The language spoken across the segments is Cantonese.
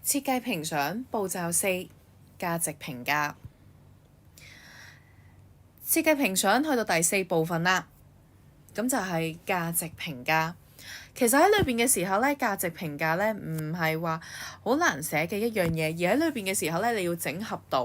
設計評賞步驟4：價值評價。設計評賞去到第4部分啦，咁就係價值評價。其實喺裏邊嘅時候咧，價值評價咧唔係話好難寫嘅一樣嘢，而喺裏邊嘅時候咧，你要整合到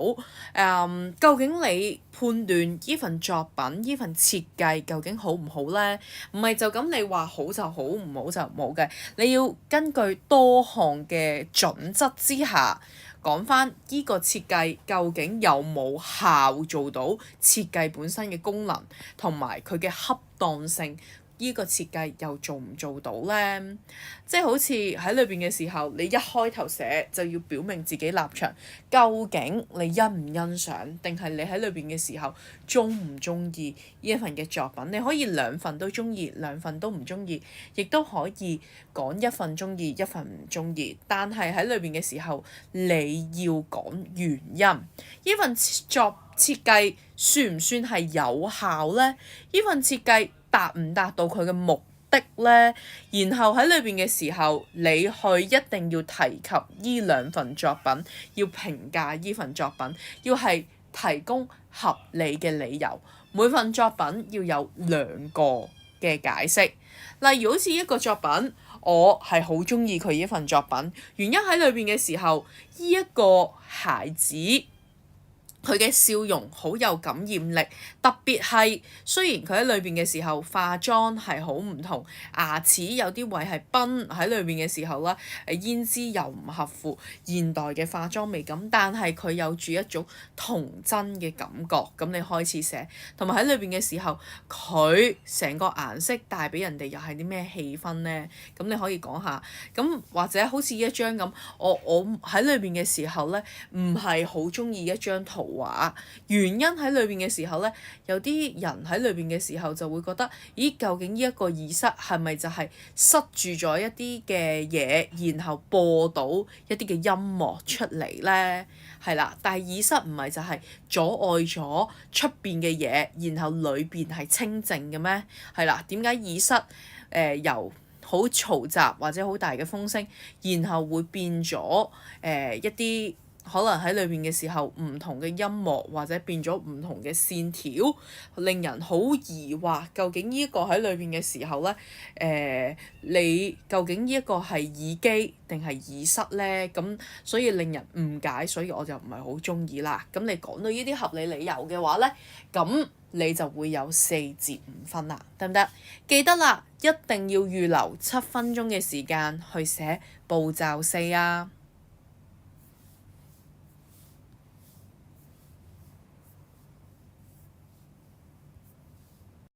究竟你判斷依份作品、依份設計究竟好唔好咧？唔係就咁你話好就好，唔好就冇嘅。你要根據多項嘅準則之下，講翻依個設計究竟有冇效做到設計本身嘅功能，同埋佢嘅恰當性。呢個設計又做唔做到呢？即係好似喺裏邊嘅時候，你一開頭寫就要表明自己立場，究竟你欣唔欣賞，定係你喺裏邊嘅時候鍾唔鍾意呢一份嘅作品？你可以兩份都鍾意，兩份都唔鍾意，亦都可以講一份鍾意，一份唔鍾意。但係喺裏邊嘅時候，你要講原因。呢份設計算唔算係有效呢？呢份設計達唔達到佢嘅目的呢？然後喺裏邊嘅時候，你去一定要提及呢兩份作品，要評價呢份作品，要係提供合理嘅理由。每份作品要有兩個嘅解釋。例如好似一個作品，我係好鍾意佢呢份作品，原因喺裏邊嘅時候，呢一個孩子，佢嘅笑容好有感染力，特別係雖然佢喺裏邊嘅時候化妝係好唔同，牙齒有啲位係崩喺裏邊嘅時候啦，胭脂又唔合乎現代嘅化妝美感，但係佢有住一種童真嘅感覺。咁你開始寫，同埋喺裏邊嘅時候，佢成個顏色帶俾人哋又係啲咩氣氛呢？咁你可以講下。咁或者好似一張咁，我喺裏邊嘅時候咧，唔係好鍾意一張圖畫，原因喺裏邊嘅時候咧，有啲人喺裏邊嘅時候就會覺得，咦，究竟呢一個耳塞係咪就係塞住咗一啲嘅嘢，然後播到一啲嘅音樂出嚟咧？係啦，但係耳塞唔係就係阻礙咗出邊嘅嘢，然後裏邊係清靜嘅咩？係啦，點解耳塞由好嘈雜或者好大嘅風聲，然後會變咗一啲可能喺裏邊嘅時候唔同嘅音樂，或者變咗唔同嘅線條，令人好疑惑。究竟呢一個喺裏邊嘅時候咧，你究竟呢一個係耳機定係耳塞咧？咁所以令人誤解，所以我就唔係好鍾意啦。咁你講到呢啲合理理由嘅話咧，咁你就會有4至5分啦，得唔得？記得啦，一定要預留7分鐘嘅時間去寫步驟4啊！